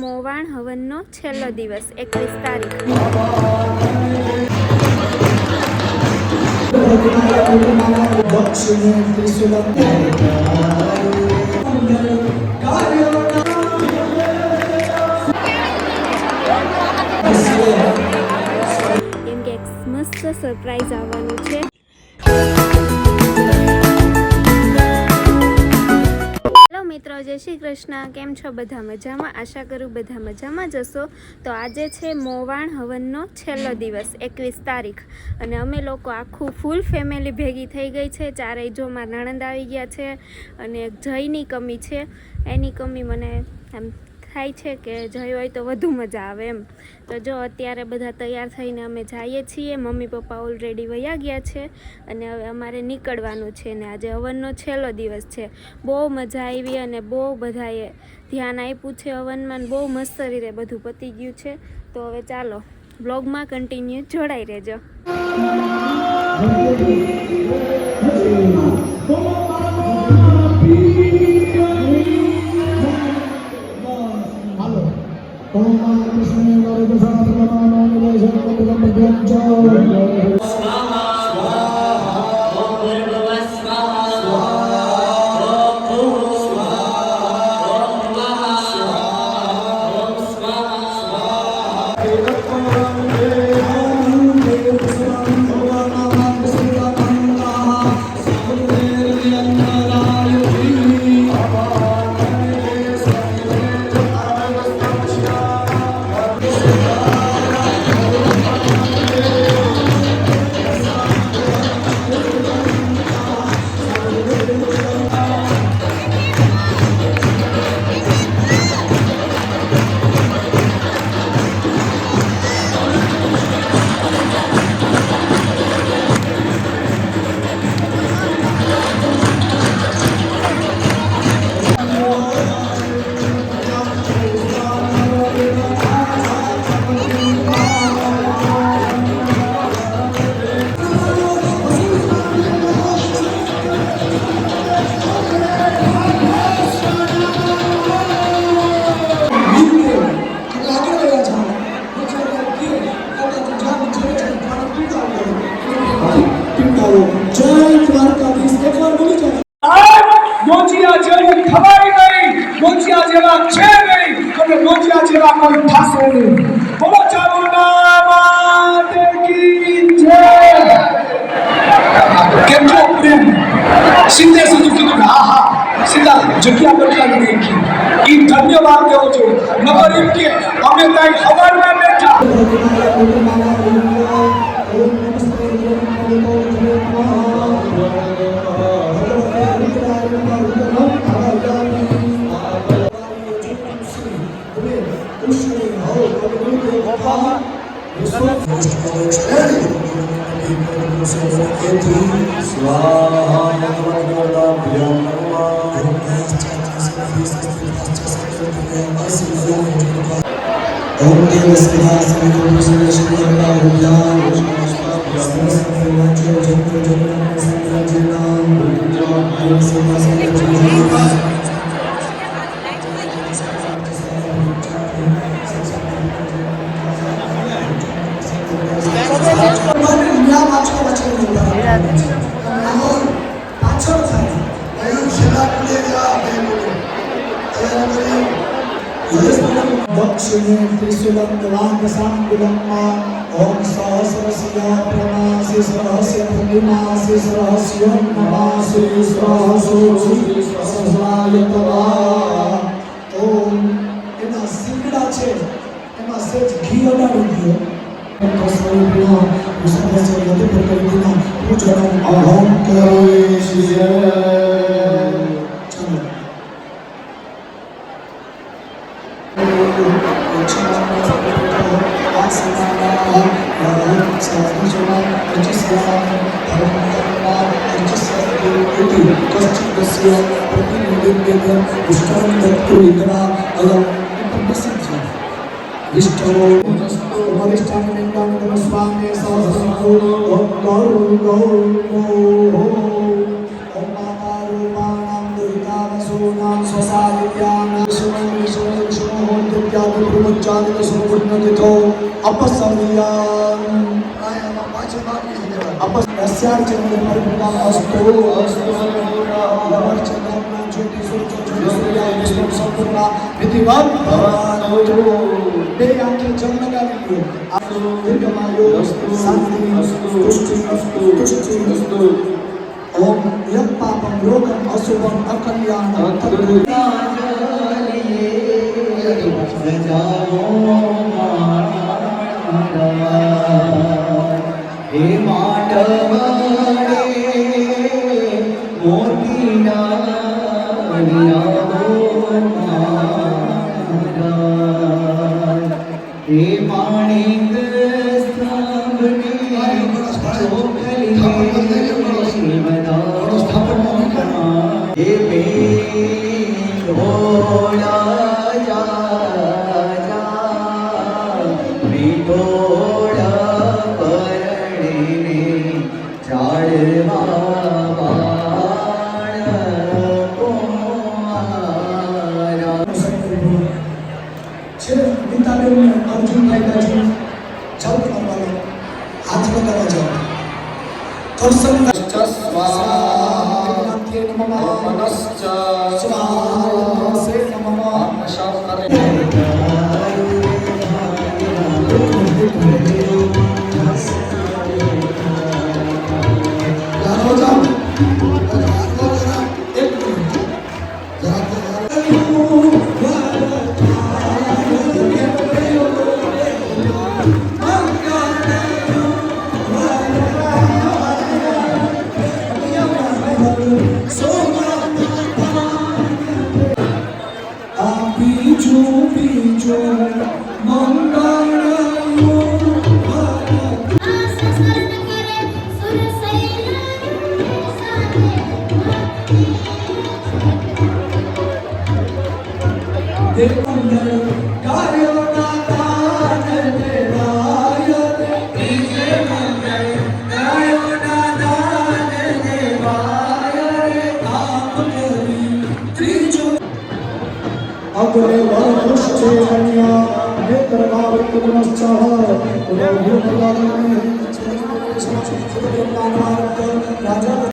મોવાણ હવનનો છેલ્લો દિવસ 21 તારીખ. કેમ કે મસ્ત સરપ્રાઈઝ આવવાનું છે. મિત્રો, જય શ્રી કૃષ્ણ. કેમ છો? બધા મજામાં? આશા કરું બધા મજામાં જશો. તો આજે છે મોવાણ હવનનો છેલ્લો દિવસ 21 તારીખ અને અમે લોકો આખું ફૂલ ફેમિલી ભેગી થઈ ગઈ છે. ચારેય જો મારા નણંદ આવી ગયા છે અને જયની કમી છે. એની કમી મને એમ થાય છે કે જય હોય તો વધુ મજા આવે એમ. તો જો અત્યારે બધા તૈયાર થઈને અમે જઈએ છીએ. મમ્મી પપ્પા ઓલરેડી વયા ગયા છે અને હવે અમારે નીકળવાનું છે ને આજે હવનનો છેલ્લો દિવસ છે. બહુ મજા આવી અને બહુ બધાએ ધ્યાન આપ્યું છે હવનમાં. બહુ મસ્ત રીતે બધું પતી ગયું છે. તો હવે ચાલો બ્લોગમાં કન્ટિન્યુ જોડાઈ રહેજો. ધન્યવાદ દેવો છો. નગર એમ કે અમે કઈ હવાના બેઠા Om Dev Sriha Sriha Sriha Sriha दक्षिणे त्रिशूलं वाङ्गसाङ्कुलम्मा ॐ सहस्रस्य प्रमासि सहस्य भूमिमासि सहस्यं नमासि सहस्राय तवा ॐ એના સિંગડા છે એમાં સેજ ઘી અડાડી દો. સ્વરૂપના વિશ્વાસ વધુ પ્રકૃતિના પૂજન અહમ કરે છે. બ્રહ્મચારી સંપૂર્ણતિથો અપસવ્યાન આયામાં પાછળ બાકી છે અપસ્યાચંદ્ર પરિપૂર્ણ અસ્તુ નમશ્ચંદ્રના જ્યોતિ સૂર્ય વિષ્ણુ સંપૂર્ણ વિધિવત ભવન બે આંખે જમ લગાવી લ્યો દીર્ઘમાયુ શાંતિ તુષ્ટિ ઓમ યત પાપમ રોગમ અશુભમ અકલ્યાણમ હે માટવાડે મોતીના હે માણિક સ્તંભને ચોખલી હે ભોળા જા ભોળા પરણીને ચાળવા બાળકોમારા છે ગીતાદેવને અર્જુન લાગ્યા છે જપ કરવાનો હાથ લગાવવા જાઓ કર્ષણ સ્વાહા મનશ્ચ સ્વાહા સે નમઃ શાસ્ત્રે અગ્રે વરપુષ્ઠે કન્યા નેત્રભાવૃત ગુણશ્ચઃ પુનઃભૂતલાદને રાજા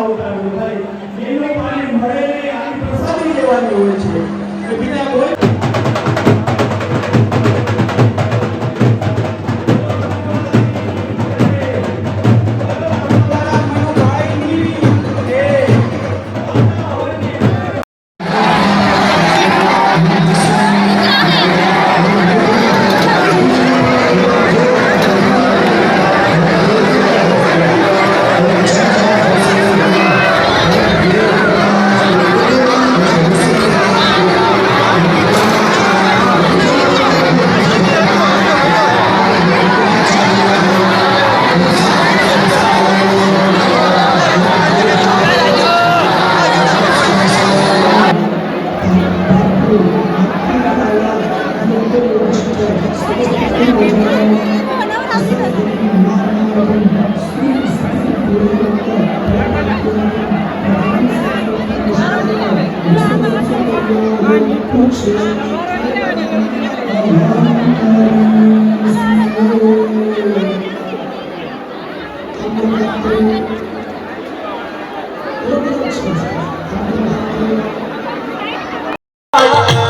ઉતારવું થાય એનો પાણી મળે નહીં આની પ્રસાદી લેવાની હોય છે કે બીજા કોઈ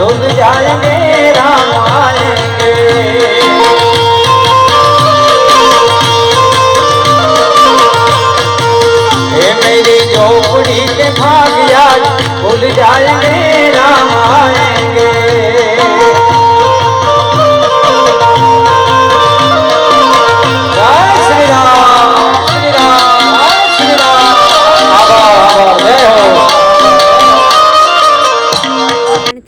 डूब जाएंगे राम आएंगे हे मेरी झोपड़ी के भाग्या भूल जाएंगे राम आएंगे जय श्री राम श्री राम श्री राम आवा जय हो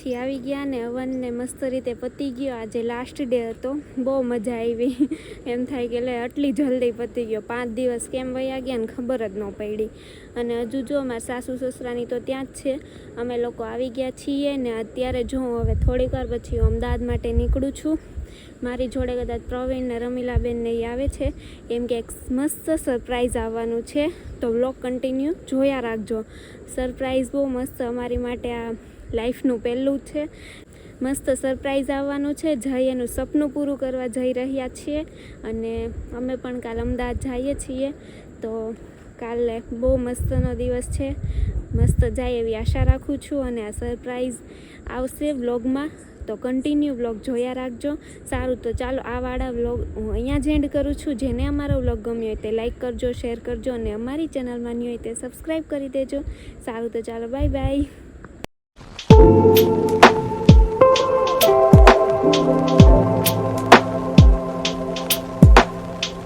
થી આવી ગયા ને હવનને મસ્ત રીતે પતી ગયો. આજે લાસ્ટ ડે હતો, બહુ મજા આવી. એમ થાય કે લે આટલી જલ્દી પતી ગયો, 5 દિવસ કેમ વયા ગયા ને ખબર જ ન પડી. અને હજુ જો મારા સાસુ સસરાની તો ત્યાં જ છે, અમે લોકો આવી ગયા છીએ ને અત્યારે જો હવે થોડીક વાર પછી અમદાવાદ માટે નીકળું છું. મારી જોડે કદાચ પ્રવીણ ને રમીલાબેન ને આવે છે, કેમ કે એક મસ્ત સરપ્રાઈઝ આવવાનું છે. તો વ્લોગ કન્ટિન્યુ જોયા રાખજો. સરપ્રાઈઝ બહુ મસ્ત અમારી માટે આ લાઈફનું પહેલું છે. મસ્ત સરપ્રાઈઝ આવવાનું છે. જઈ એનું સપનું પૂરું કરવા જઈ રહ્યા છીએ અને અમે પણ કાલ અમદાવાદ જઈએ છીએ. તો કાલે બહુ મસ્તનો દિવસ છે, મસ્ત જાય એવી આશા રાખું છું. અને આ સરપ્રાઈઝ આવશે વ્લોગમાં, તો કન્ટિન્યુ વ્લોગ જોયા રાખજો. સારું, તો ચાલો આ વાળા વ્લોગ હું અહીંયા જ એન્ડ કરું છું. જેને અમારો વ્લોગ ગમ્યો હોય તે લાઈક કરજો, શેર કરજો અને અમારી ચેનલમાં ન્યૂ હોય તે સબસ્ક્રાઈબ કરી દેજો. સારું, તો ચાલો બાય બાય.